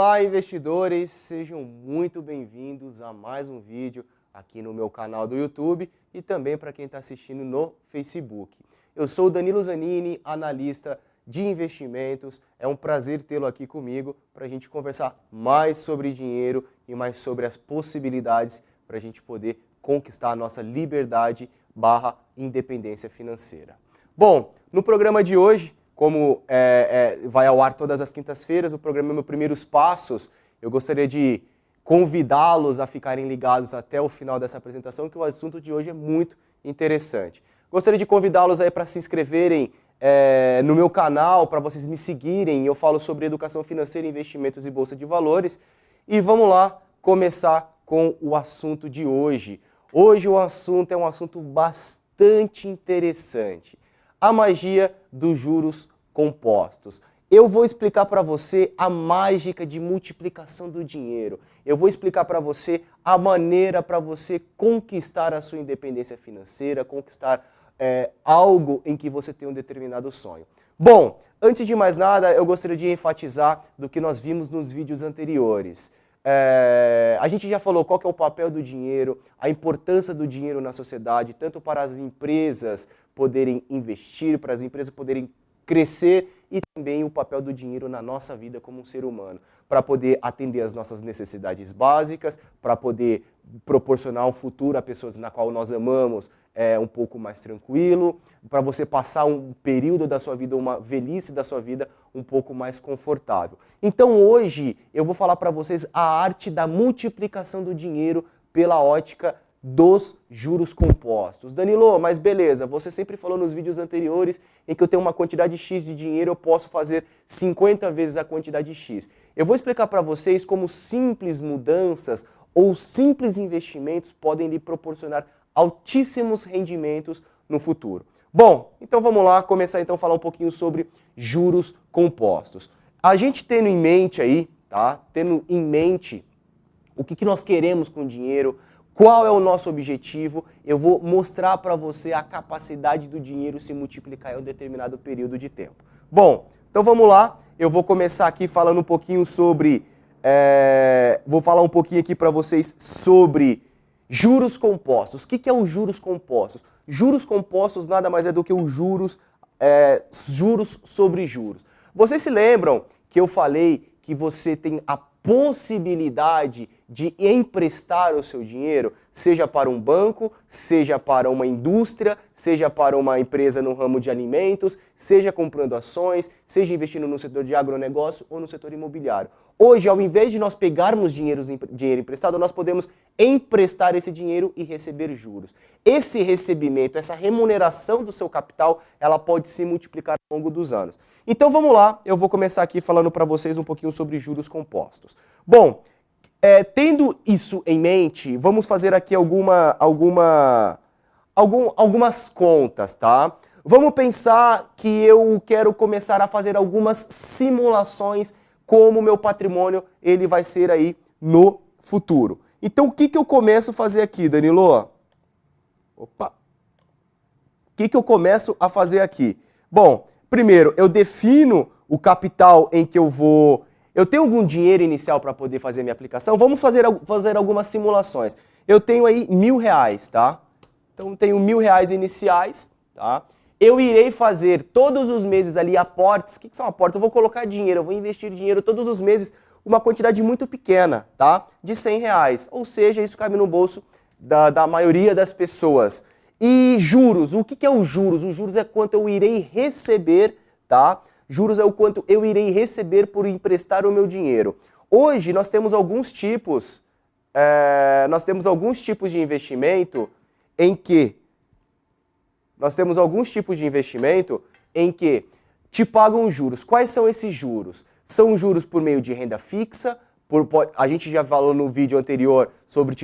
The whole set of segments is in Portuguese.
Olá, investidores! Sejam muito bem-vindos a mais um vídeo aqui no meu canal do YouTube e também para quem está assistindo no Facebook. Eu sou o Danilo Zanini, analista de investimentos. É um prazer tê-lo aqui comigo para a gente conversar mais sobre dinheiro e mais sobre as possibilidades para a gente poder conquistar a nossa liberdade / independência financeira. Bom, no programa de hoje, como vai ao ar todas as quintas-feiras, o programa Meus Primeiros Passos, eu gostaria de convidá-los a ficarem ligados até o final dessa apresentação, que o assunto de hoje é muito interessante. Gostaria de convidá-los aí para se inscreverem no meu canal, para vocês me seguirem. Eu falo sobre educação financeira, investimentos e bolsa de valores. E vamos lá começar com o assunto de hoje. Hoje o assunto é um assunto bastante interessante. A magia dos juros compostos. Eu vou explicar para você a mágica de multiplicação do dinheiro. Eu vou explicar para você a maneira para você conquistar a sua independência financeira, conquistar algo em que você tem um determinado sonho. Bom, antes de mais nada, eu gostaria de enfatizar do que nós vimos nos vídeos anteriores. A gente já falou qual que é o papel do dinheiro, a importância do dinheiro na sociedade, tanto para as empresas poderem investir, para as empresas poderem crescer e também o papel do dinheiro na nossa vida como um ser humano, para poder atender as nossas necessidades básicas, para poder proporcionar um futuro a pessoas na qual nós amamos um pouco mais tranquilo, para você passar um período da sua vida, uma velhice da sua vida um pouco mais confortável. Então hoje eu vou falar para vocês a arte da multiplicação do dinheiro pela ótica dos juros compostos. Danilo, mas beleza, você sempre falou nos vídeos anteriores em que eu tenho uma quantidade X de dinheiro, eu posso fazer 50 vezes a quantidade X. Eu vou explicar para vocês como simples mudanças ou simples investimentos podem lhe proporcionar altíssimos rendimentos no futuro. Bom, então vamos lá começar então a falar um pouquinho sobre juros compostos. A gente tendo em mente aí, tá? Tendo em mente o que nós queremos com o dinheiro, qual é o nosso objetivo, eu vou mostrar para você a capacidade do dinheiro se multiplicar em um determinado período de tempo. Bom, então vamos lá, eu vou começar aqui falando um pouquinho sobre, vou falar um pouquinho aqui para vocês sobre juros compostos. O que é os juros compostos? Juros compostos nada mais é do que os juros sobre juros. Vocês se lembram que eu falei que você tem a possibilidade de emprestar o seu dinheiro, seja para um banco, seja para uma indústria, seja para uma empresa no ramo de alimentos, seja comprando ações, seja investindo no setor de agronegócio ou no setor imobiliário. Hoje, ao invés de nós pegarmos dinheiro emprestado, nós podemos emprestar esse dinheiro e receber juros. Esse recebimento, essa remuneração do seu capital, ela pode se multiplicar ao longo dos anos. Então vamos lá, eu vou começar aqui falando para vocês um pouquinho sobre juros compostos. Bom, tendo isso em mente, vamos fazer aqui algumas contas, tá? Vamos pensar que eu quero começar a fazer algumas simulações como o meu patrimônio ele vai ser aí no futuro. Então o que eu começo a fazer aqui, Danilo? Opa! O que eu começo a fazer aqui? Bom, primeiro eu defino o capital em que eu vou... Eu tenho algum dinheiro inicial para poder fazer minha aplicação? Vamos fazer algumas simulações. Eu tenho aí R$1.000, tá? Então tenho R$1.000 iniciais, tá? Eu irei fazer todos os meses ali aportes. O que são aportes? Eu vou colocar dinheiro, eu vou investir dinheiro todos os meses, uma quantidade muito pequena, tá? De R$100. Ou seja, isso cabe no bolso da maioria das pessoas. E juros, o que é os juros? Os juros é quanto eu irei receber, tá? Juros é o quanto eu irei receber por emprestar o meu dinheiro. Hoje nós temos alguns tipos, de investimento em que te pagam juros. Quais são esses juros? São juros por meio de renda fixa, a gente já falou no vídeo anterior sobre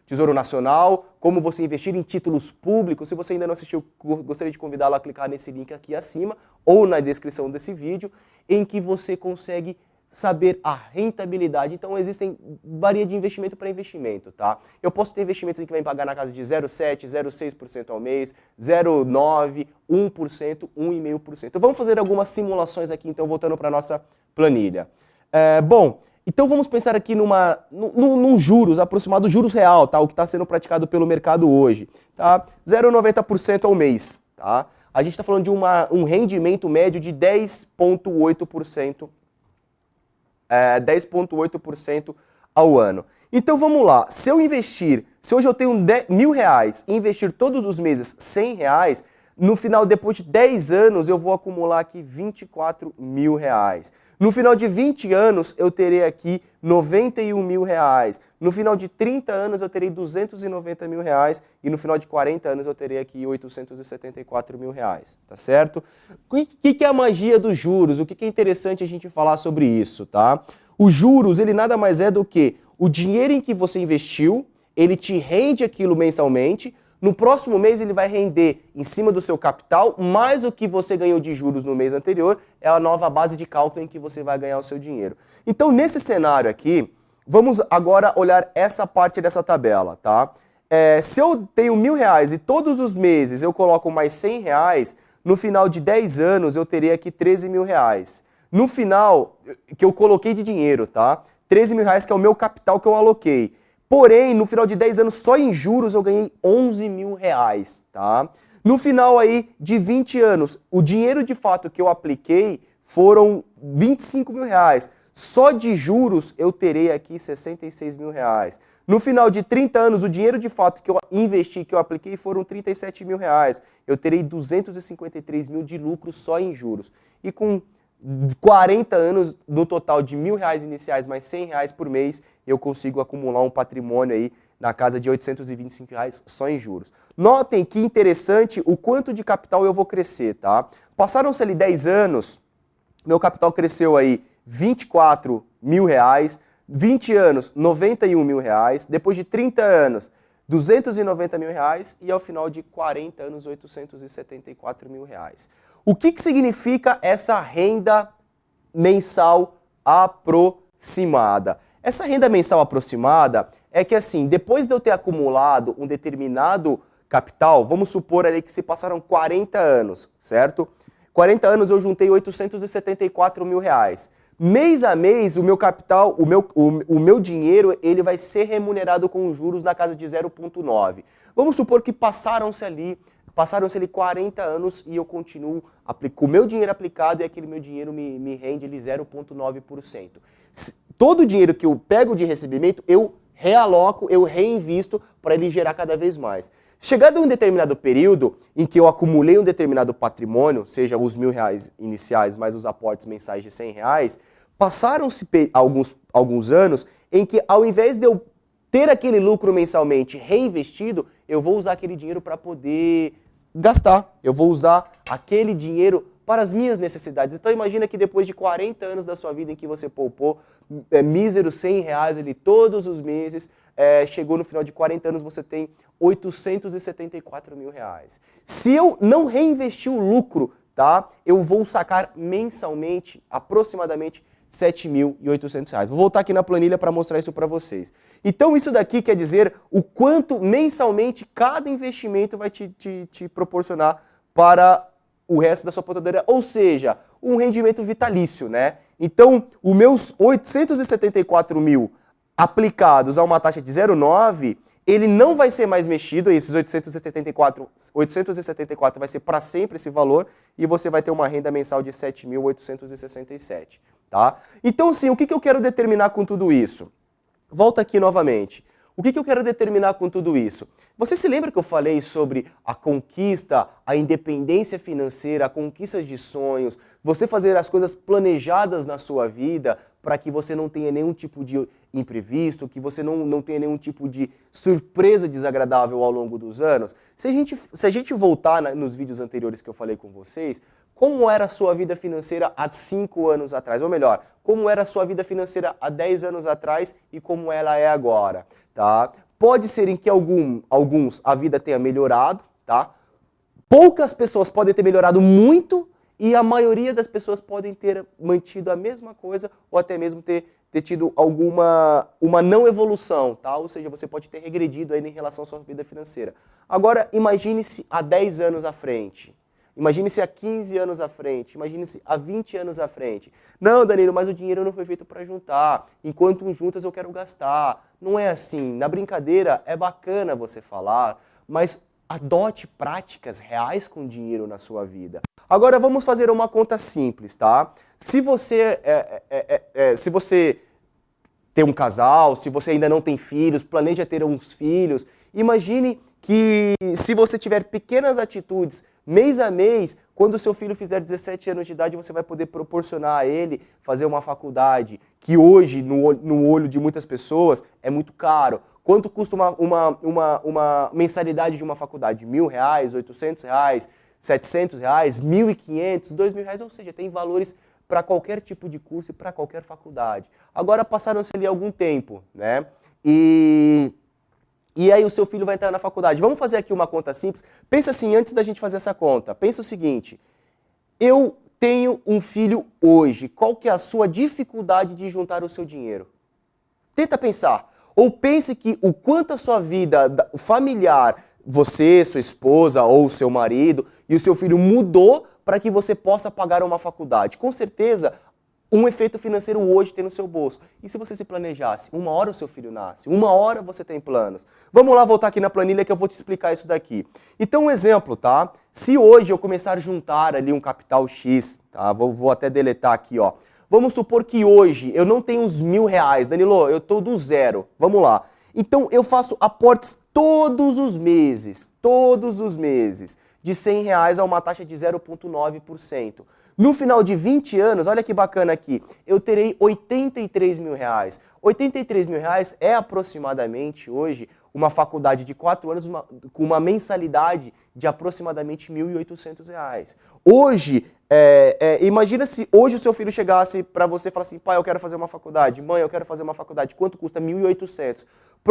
Tesouro Nacional, como você investir em títulos públicos. Se você ainda não assistiu, gostaria de convidá-lo a clicar nesse link aqui acima ou na descrição desse vídeo, em que você consegue saber a rentabilidade. Então varia de investimento para investimento, tá? Eu posso ter investimentos em que vai pagar na casa de 0,7%, 0,6% ao mês, 0,9%, 1%, 1,5%. Então vamos fazer algumas simulações aqui, então voltando para a nossa planilha. Bom, então vamos pensar aqui num juros aproximado, juros real, tá? O que está sendo praticado pelo mercado hoje, tá? 0,90% ao mês, tá? A gente está falando de um rendimento médio de 10,8%. 10,8% ao ano. Então vamos lá, se hoje eu tenho R$1.000 e investir todos os meses R$100, no final, depois de 10 anos, eu vou acumular aqui R$24.000. No final de 20 anos, eu terei aqui R$91.000. No final de 30 anos, eu terei R$290.000. E no final de 40 anos, eu terei aqui R$874.000. Tá certo? O que é a magia dos juros? O que é interessante a gente falar sobre isso, tá? Os juros, ele nada mais é do que o dinheiro em que você investiu, ele te rende aquilo mensalmente. No próximo mês ele vai render em cima do seu capital, mais o que você ganhou de juros no mês anterior, é a nova base de cálculo em que você vai ganhar o seu dinheiro. Então, nesse cenário aqui, vamos agora olhar essa parte dessa tabela, tá? Se eu tenho R$1.000 e todos os meses eu coloco mais R$100, no final de 10 anos eu terei aqui R$13.000. No final, que eu coloquei de dinheiro, tá? R$13.000 que é o meu capital que eu aloquei. Porém, no final de 10 anos, só em juros, eu ganhei R$11.000, tá? No final aí de 20 anos, o dinheiro de fato que eu apliquei foram R$25.000. Só de juros, eu terei aqui R$66.000. No final de 30 anos, o dinheiro de fato que eu investi, que eu apliquei, foram R$37.000. Eu terei R$253.000 de lucro só em juros. E com 40 anos, no total de R$1.000 iniciais mais R$100 por mês, eu consigo acumular um patrimônio aí na casa de R$825 só em juros. Notem que interessante o quanto de capital eu vou crescer, tá? Passaram-se ali 10 anos, meu capital cresceu aí R$24.000, 20 anos, R$91.000, depois de 30 anos, R$290.000 e ao final de 40 anos, R$874.000. O que significa essa renda mensal aproximada? Essa renda mensal aproximada é que assim, depois de eu ter acumulado um determinado capital, vamos supor ali que se passaram 40 anos, certo? 40 anos eu juntei R$874.000. Mês a mês, o meu capital, o meu dinheiro, ele vai ser remunerado com juros na casa de 0,9. Vamos supor que passaram-se ali 40 anos e eu continuo com o meu dinheiro aplicado e aquele meu dinheiro me rende ali 0,9%. Todo o dinheiro que eu pego de recebimento, eu realoco, eu reinvisto para ele gerar cada vez mais. Chegado a um determinado período em que eu acumulei um determinado patrimônio, seja os R$1.000 iniciais mais os aportes mensais de R$100, passaram-se alguns anos em que ao invés de eu ter aquele lucro mensalmente reinvestido, eu vou usar aquele dinheiro para poder gastar. Eu vou usar aquele dinheiro para as minhas necessidades. Então imagina que depois de 40 anos da sua vida em que você poupou míseros R$100 ali todos os meses, chegou no final de 40 anos você tem R$874.000. Se eu não reinvestir o lucro, tá? Eu vou sacar mensalmente aproximadamente R$7.800. Vou voltar aqui na planilha para mostrar isso para vocês. Então isso daqui quer dizer o quanto mensalmente cada investimento vai te proporcionar para o resto da sua aposentadoria, ou seja, um rendimento vitalício, né? Então, os meus 874 mil aplicados a uma taxa de 0,9, ele não vai ser mais mexido, esses 874 vai ser para sempre esse valor, e você vai ter uma renda mensal de 7.867, tá? Então, sim, o que eu quero determinar com tudo isso? Volta aqui novamente. O que eu quero determinar com tudo isso? Você se lembra que eu falei sobre a conquista, a independência financeira, a conquista de sonhos, você fazer as coisas planejadas na sua vida para que você não tenha nenhum tipo de imprevisto, que você não tenha nenhum tipo de surpresa desagradável ao longo dos anos? Se a gente voltar nos vídeos anteriores que eu falei com vocês, como era a sua vida financeira há 5 anos atrás? Ou melhor, como era a sua vida financeira há 10 anos atrás e como ela é agora? Tá? Pode ser em que alguns a vida tenha melhorado, tá? Poucas pessoas podem ter melhorado muito E a maioria das pessoas podem ter mantido a mesma coisa ou até mesmo ter tido uma não evolução, tá? Ou seja, você pode ter regredido aí em relação à sua vida financeira. Agora, imagine-se há 10 anos à frente. Imagine-se há 15 anos à frente, imagine-se há 20 anos à frente. Não, Danilo, mas o dinheiro não foi feito para juntar. Enquanto juntas eu quero gastar. Não é assim. Na brincadeira é bacana você falar, mas adote práticas reais com dinheiro na sua vida. Agora vamos fazer uma conta simples, tá? Se você tem um casal, se você ainda não tem filhos, planeja ter uns filhos, imagine que se você tiver pequenas atitudes mês a mês, quando o seu filho fizer 17 anos de idade, você vai poder proporcionar a ele fazer uma faculdade, que hoje, no olho de muitas pessoas, é muito caro. Quanto custa uma mensalidade de uma faculdade? R$1.000, R$800, R$700, R$1.500, R$2.000, ou seja, tem valores para qualquer tipo de curso e para qualquer faculdade. Agora passaram-se ali algum tempo, né? E aí o seu filho vai entrar na faculdade. Vamos fazer aqui uma conta simples. Pensa assim, antes da gente fazer essa conta, pensa o seguinte, eu tenho um filho hoje, qual que é a sua dificuldade de juntar o seu dinheiro? Tenta pensar. Ou pense que o quanto a sua vida familiar, você, sua esposa ou seu marido e o seu filho mudou para que você possa pagar uma faculdade. Com certeza, um efeito financeiro hoje tem no seu bolso. E se você se planejasse? Uma hora o seu filho nasce, uma hora você tem planos. Vamos lá voltar aqui na planilha que eu vou te explicar isso daqui. Então um exemplo, tá? Se hoje eu começar a juntar ali um capital X, tá? Vou até deletar aqui, ó. Vamos supor que hoje eu não tenho os R$1.000. Danilo, eu estou do zero. Vamos lá. Então eu faço aportes todos os meses, de R$100 a uma taxa de 0,9%. No final de 20 anos, olha que bacana aqui, eu terei R$83.000. R$83.000 é aproximadamente hoje uma faculdade de 4 anos com uma mensalidade de aproximadamente R$1.800. Hoje, imagina se hoje o seu filho chegasse para você e falasse assim, pai, eu quero fazer uma faculdade, mãe, eu quero fazer uma faculdade, quanto custa? R$1.800.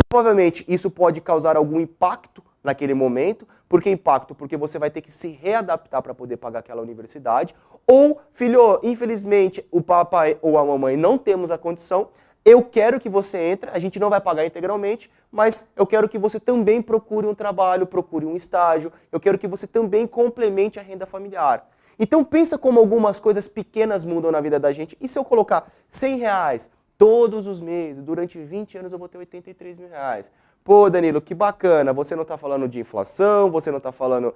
Provavelmente isso pode causar algum impacto naquele momento. Por que impacto? Porque você vai ter que se readaptar para poder pagar aquela universidade. Ou, filho, infelizmente o papai ou a mamãe não temos a condição, eu quero que você entre, a gente não vai pagar integralmente, mas eu quero que você também procure um trabalho, procure um estágio, eu quero que você também complemente a renda familiar. Então pensa como algumas coisas pequenas mudam na vida da gente. E se eu colocar R$100 todos os meses, durante 20 anos eu vou ter R$83.000. Pô, Danilo, que bacana, você não está falando de inflação, você não está falando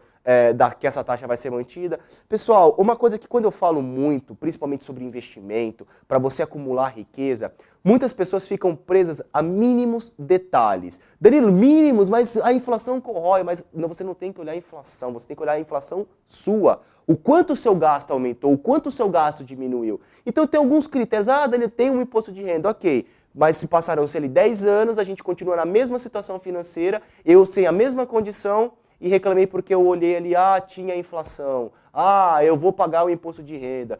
que essa taxa vai ser mantida. Pessoal, uma coisa que quando eu falo muito, principalmente sobre investimento, para você acumular riqueza, muitas pessoas ficam presas a mínimos detalhes. Danilo, mínimos, mas a inflação corrói, mas você não tem que olhar a inflação, você tem que olhar a inflação sua. O quanto o seu gasto aumentou, o quanto o seu gasto diminuiu. Então tem alguns critérios, Danilo, tem um imposto de renda, ok. Mas se passaram-se ali 10 anos, a gente continua na mesma situação financeira, eu sem a mesma condição e reclamei porque eu olhei ali, tinha inflação, eu vou pagar o imposto de renda,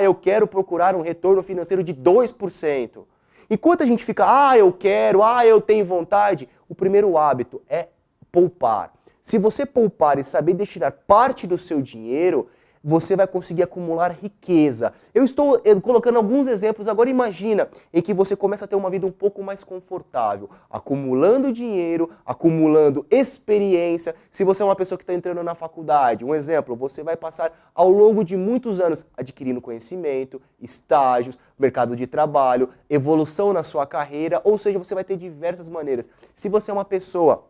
eu quero procurar um retorno financeiro de 2%. Enquanto a gente fica, eu quero, eu tenho vontade, o primeiro hábito é poupar. Se você poupar e saber destinar parte do seu dinheiro, você vai conseguir acumular riqueza. Eu estou colocando alguns exemplos, agora imagina em que você começa a ter uma vida um pouco mais confortável, acumulando dinheiro, acumulando experiência. Se você é uma pessoa que está entrando na faculdade, um exemplo, você vai passar ao longo de muitos anos adquirindo conhecimento, estágios, mercado de trabalho, evolução na sua carreira, ou seja, você vai ter diversas maneiras. Se você é uma pessoa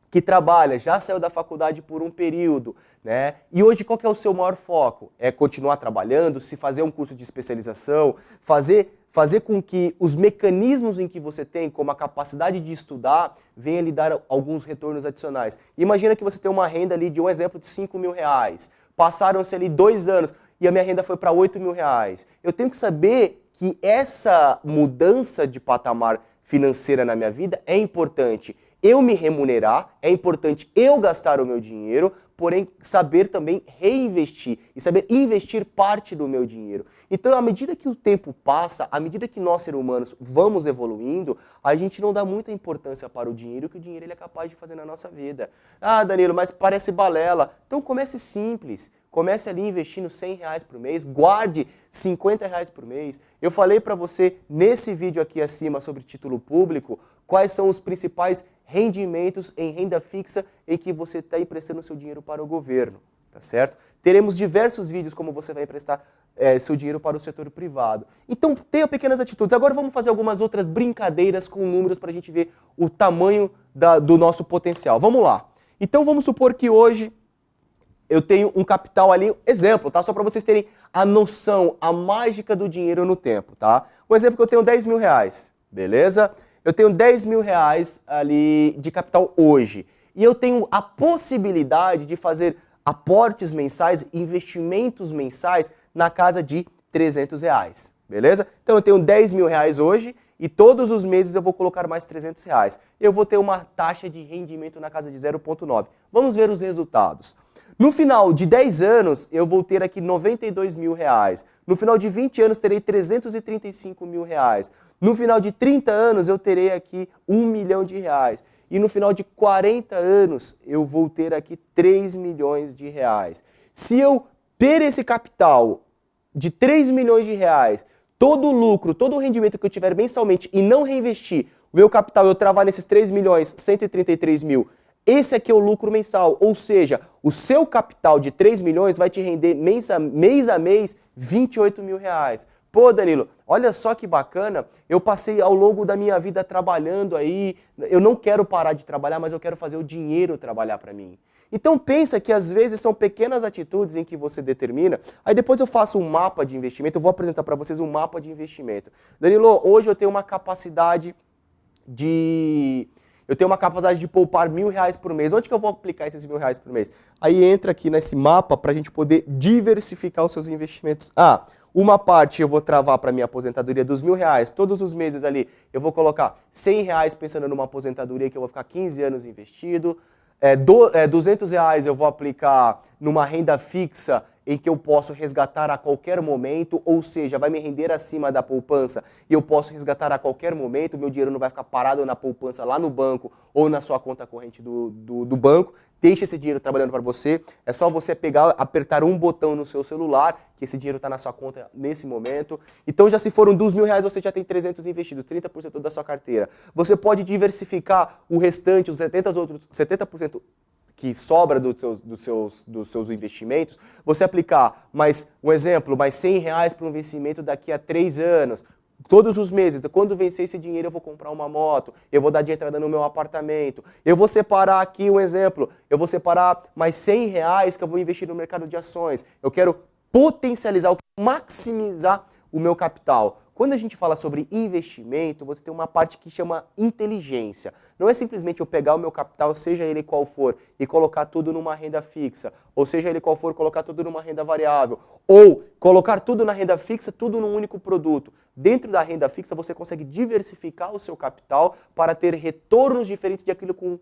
que trabalha, já saiu da faculdade por um período, né? E hoje qual que é o seu maior foco? É continuar trabalhando, se fazer um curso de especialização, fazer com que os mecanismos em que você tem, como a capacidade de estudar, venha lhe dar alguns retornos adicionais. Imagina que você tem uma renda ali de um exemplo de R$5.000. Passaram-se ali 2 anos e a minha renda foi para R$8.000. Eu tenho que saber que essa mudança de patamar financeira na minha vida é importante. Eu me remunerar, é importante eu gastar o meu dinheiro, porém saber também reinvestir e saber investir parte do meu dinheiro. Então, à medida que o tempo passa, à medida que nós, seres humanos, vamos evoluindo, a gente não dá muita importância para o dinheiro, que o dinheiro ele é capaz de fazer na nossa vida. Danilo, mas parece balela. Então comece simples. comece ali investindo R$100 por mês, guarde R$50 por mês. Eu falei para você nesse vídeo aqui acima sobre título público, quais são os principais rendimentos em renda fixa em que você está emprestando seu dinheiro para o governo, tá certo? Teremos diversos vídeos como você vai emprestar seu dinheiro para o setor privado. Então tenha pequenas atitudes. Agora vamos fazer algumas outras brincadeiras com números para a gente ver o tamanho do nosso potencial. Vamos lá. Então vamos supor que hoje eu tenho um capital ali, exemplo, tá? Só para vocês terem a noção, a mágica do dinheiro no tempo, tá? Um exemplo que eu tenho R$10.000, beleza? Eu tenho R$10.000 ali de capital hoje. E eu tenho a possibilidade de fazer aportes mensais, investimentos mensais na casa de R$300, beleza? Então eu tenho R$10.000 hoje e todos os meses eu vou colocar mais R$300. Eu vou ter uma taxa de rendimento na casa de 0,9. Vamos ver os resultados. No final de 10 anos, eu vou ter aqui R$92.000. No final de 20 anos, terei R$335.000. No final de 30 anos, eu terei aqui R$1 milhão. E no final de 40 anos, eu vou ter aqui R$3 milhões. Se eu ter esse capital de R$3 milhões, todo o lucro, todo o rendimento que eu tiver mensalmente e não reinvestir, o meu capital eu travar nesses R$3.133.000, esse aqui é o lucro mensal, ou seja, o seu capital de 3 milhões vai te render mês a mês R$28.000. Pô, Danilo, olha só que bacana, eu passei ao longo da minha vida trabalhando aí, eu não quero parar de trabalhar, mas eu quero fazer o dinheiro trabalhar para mim. Então pensa que às vezes são pequenas atitudes em que você determina, aí depois eu faço um mapa de investimento, eu vou apresentar para vocês um mapa de investimento. Danilo, hoje eu tenho uma capacidade de poupar R$1.000 por mês. Onde que eu vou aplicar esses R$1.000 por mês? Aí entra aqui nesse mapa para a gente poder diversificar os seus investimentos. Uma parte eu vou travar para minha aposentadoria dos R$1.000. Todos os meses ali eu vou colocar R$100 pensando numa aposentadoria que eu vou ficar 15 anos investido. R$200 eu vou aplicar numa renda fixa em que eu posso resgatar a qualquer momento, ou seja, vai me render acima da poupança e eu posso resgatar a qualquer momento, meu dinheiro não vai ficar parado na poupança lá no banco ou na sua conta corrente do banco. Deixe esse dinheiro trabalhando para você, é só você pegar, apertar um botão no seu celular, que esse dinheiro está na sua conta nesse momento. Então já se foram R$2.000, você já tem 300 investidos, 30% da sua carteira. Você pode diversificar o restante, os 70% que sobra dos seus investimentos, você aplicar mais R$100 para um vencimento daqui a 3 anos. Todos os meses, quando vencer esse dinheiro eu vou comprar uma moto, eu vou dar de entrada no meu apartamento, eu vou separar aqui eu vou separar mais R$100 que eu vou investir no mercado de ações. Eu quero potencializar, maximizar o meu capital. Quando a gente fala sobre investimento, você tem uma parte que chama inteligência. Não é simplesmente eu pegar o meu capital, seja ele qual for, e colocar tudo numa renda fixa, ou seja ele qual for, colocar tudo numa renda variável, ou colocar tudo na renda fixa, tudo num único produto. Dentro da renda fixa você consegue diversificar o seu capital para ter retornos diferentes de acordo com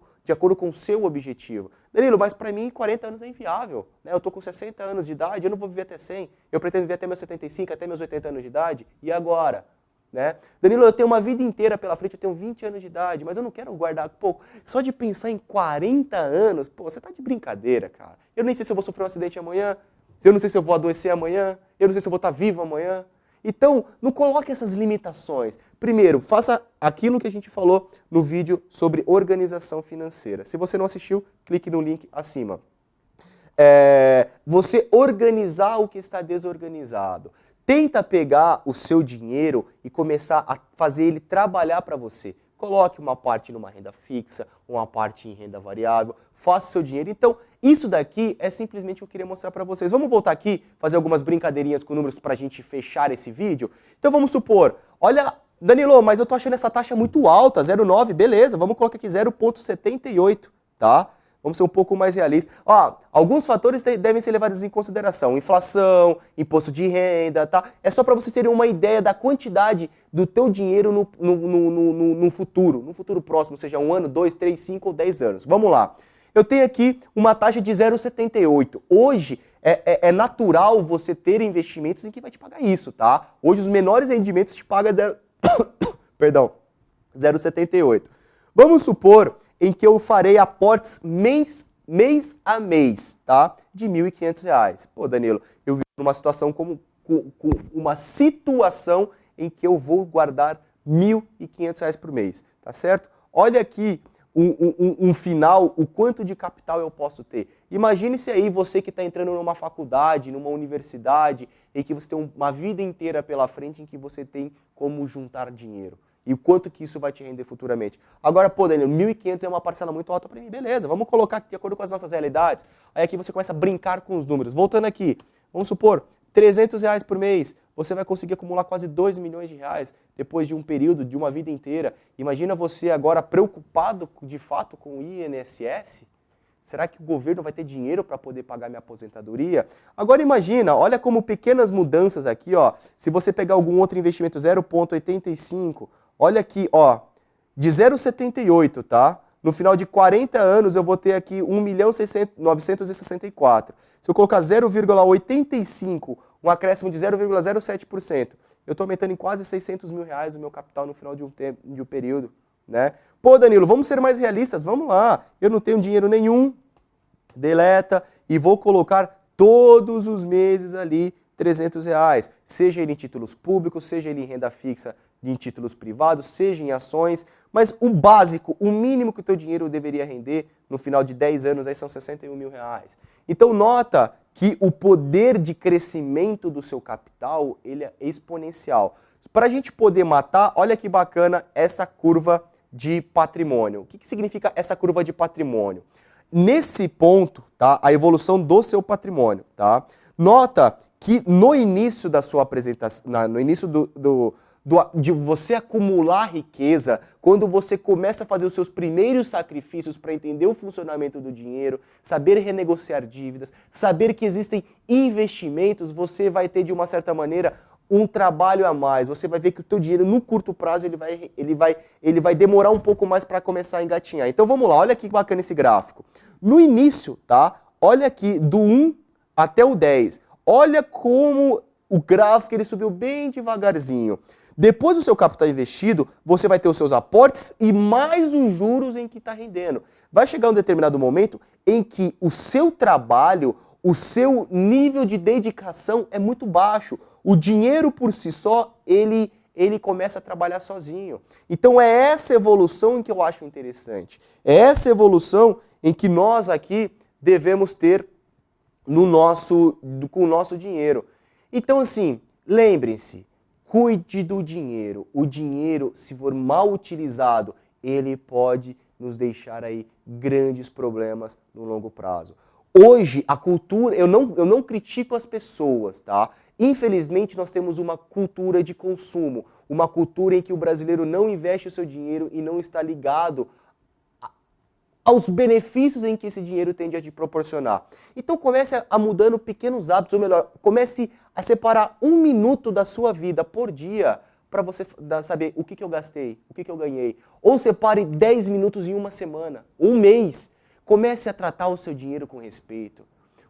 o seu objetivo. Danilo, mas para mim 40 anos é inviável, né? Eu estou com 60 anos de idade, eu não vou viver até 100, eu pretendo viver até meus 75, até meus 80 anos de idade, e agora? Né? Danilo, eu tenho uma vida inteira pela frente, eu tenho 20 anos de idade, mas eu não quero guardar pouco. Só de pensar em 40 anos, pô, você tá de brincadeira, cara. Eu nem sei se eu vou sofrer um acidente amanhã, eu não sei se eu vou adoecer amanhã, eu não sei se eu vou estar vivo amanhã. Então, não coloque essas limitações. Primeiro, faça aquilo que a gente falou no vídeo sobre organização financeira. Se você não assistiu, clique no link acima. Você organizar o que está desorganizado. Tenta pegar o seu dinheiro e começar a fazer ele trabalhar para você. Coloque uma parte numa renda fixa, uma parte em renda variável, faça o seu dinheiro. Então, isso daqui é simplesmente o que eu queria mostrar para vocês. Vamos voltar aqui, fazer algumas brincadeirinhas com números para a gente fechar esse vídeo? Então vamos supor, olha, Danilo, mas eu tô achando essa taxa muito alta, 0,9, beleza, vamos colocar aqui 0,78, tá? Vamos ser um pouco mais realistas. Alguns fatores devem ser levados em consideração. Inflação, imposto de renda, tá? É só para vocês terem uma ideia da quantidade do teu dinheiro no futuro próximo, seja 1 ano, 2, 3, 5 ou 10 anos. Vamos lá. Eu tenho aqui uma taxa de 0,78. Hoje é natural você ter investimentos em que vai te pagar isso, tá? Hoje os menores rendimentos te pagam 0,78. Vamos supor em que eu farei aportes mês a mês, tá? De R$ 1.500. Pô, Danilo, eu vivo numa situação com uma situação em que eu vou guardar R$ 1.500 por mês, tá certo? Olha aqui um final, o quanto de capital eu posso ter. Imagine se aí você que está entrando numa faculdade, numa universidade, em que você tem uma vida inteira pela frente, em que você tem como juntar dinheiro. E o quanto que isso vai te render futuramente. Agora, pô, Danilo, 1.500 é uma parcela muito alta para mim. Beleza, vamos colocar de acordo com as nossas realidades. Aí aqui você começa a brincar com os números. Voltando aqui, vamos supor, R$300 por mês, você vai conseguir acumular quase R$2 milhões depois de um período, de uma vida inteira. Imagina você agora preocupado de fato com o INSS? Será que o governo vai ter dinheiro para poder pagar minha aposentadoria? Agora imagina, olha como pequenas mudanças aqui, ó. Se você pegar algum outro investimento 0,85, olha aqui, ó, de 0,78, tá? No final de 40 anos eu vou ter aqui 1.964. Se eu colocar 0,85, um acréscimo de 0,07%, eu estou aumentando em quase R$600 mil o meu capital no final de um período, né? Pô, Danilo, vamos ser mais realistas, vamos lá. Eu não tenho dinheiro nenhum, deleta, e vou colocar todos os meses ali R$300, seja ele em títulos públicos, seja ele em renda fixa em títulos privados, seja em ações, mas o básico, o mínimo que o teu dinheiro deveria render no final de 10 anos aí são R$61 mil. Então nota que o poder de crescimento do seu capital, ele é exponencial. Para a gente poder matar, olha que bacana essa curva de patrimônio. O que significa essa curva de patrimônio? Nesse ponto, tá, a evolução do seu patrimônio, tá? Nota que no início da sua apresentação, no início de você acumular riqueza, quando você começa a fazer os seus primeiros sacrifícios para entender o funcionamento do dinheiro, saber renegociar dívidas, saber que existem investimentos, você vai ter de uma certa maneira um trabalho a mais. Você vai ver que o teu dinheiro no curto prazo ele vai demorar um pouco mais para começar a engatinhar. Então vamos lá, olha que bacana esse gráfico. No início, tá? Olha aqui do 1 até o 10. Olha como o gráfico ele subiu bem devagarzinho. Depois do seu capital investido, você vai ter os seus aportes e mais os juros em que está rendendo. Vai chegar um determinado momento em que o seu trabalho, o seu nível de dedicação é muito baixo. O dinheiro por si só, ele começa a trabalhar sozinho. Então é essa evolução em que eu acho interessante. É essa evolução em que nós aqui devemos ter com o nosso dinheiro. Então assim, lembrem-se, cuide do dinheiro. O dinheiro, se for mal utilizado, ele pode nos deixar aí grandes problemas no longo prazo. Hoje, a cultura, eu não critico as pessoas, tá? Infelizmente, nós temos uma cultura de consumo, uma cultura em que o brasileiro não investe o seu dinheiro e não está ligado aos benefícios em que esse dinheiro tende a te proporcionar. Então comece a mudando pequenos hábitos, ou melhor, comece a separar 1 minuto da sua vida por dia para você saber o que eu gastei, o que eu ganhei. Ou separe 10 minutos em uma semana, um mês. Comece a tratar o seu dinheiro com respeito.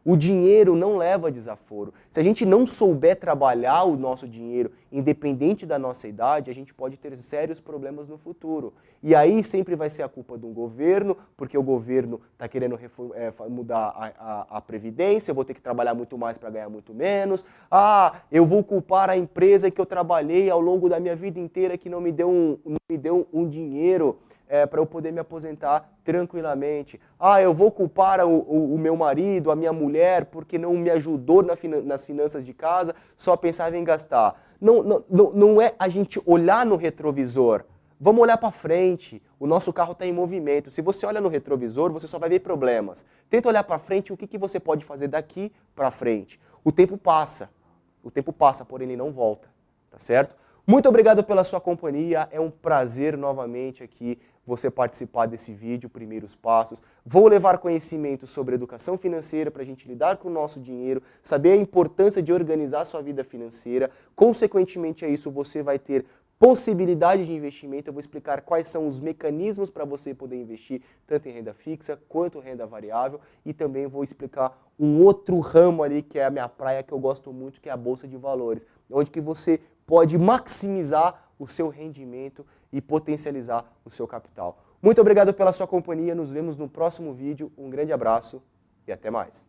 O dinheiro não leva desaforo. Se a gente não souber trabalhar o nosso dinheiro, independente da nossa idade, a gente pode ter sérios problemas no futuro. E aí sempre vai ser a culpa de um governo, porque o governo está querendo mudar a Previdência, eu vou ter que trabalhar muito mais para ganhar muito menos. Ah, eu vou culpar a empresa que eu trabalhei ao longo da minha vida inteira que não me deu um dinheiro para eu poder me aposentar tranquilamente. Ah, eu vou culpar o meu marido, a minha mulher, porque não me ajudou nas finanças de casa, só pensava em gastar. Não é a gente olhar no retrovisor. Vamos olhar para frente. O nosso carro está em movimento. Se você olha no retrovisor, você só vai ver problemas. Tenta olhar para frente o que você pode fazer daqui para frente. O tempo passa, porém ele não volta, tá certo? Muito obrigado pela sua companhia, é um prazer novamente aqui você participar desse vídeo, Primeiros Passos. Vou levar conhecimento sobre educação financeira para a gente lidar com o nosso dinheiro, saber a importância de organizar a sua vida financeira. Consequentemente a isso, você vai ter possibilidade de investimento. Eu vou explicar quais são os mecanismos para você poder investir, tanto em renda fixa quanto em renda variável. E também vou explicar um outro ramo ali, que é a minha praia, que eu gosto muito, que é a Bolsa de Valores, onde que você pode maximizar o seu rendimento e potencializar o seu capital. Muito obrigado pela sua companhia, nos vemos no próximo vídeo, um grande abraço e até mais.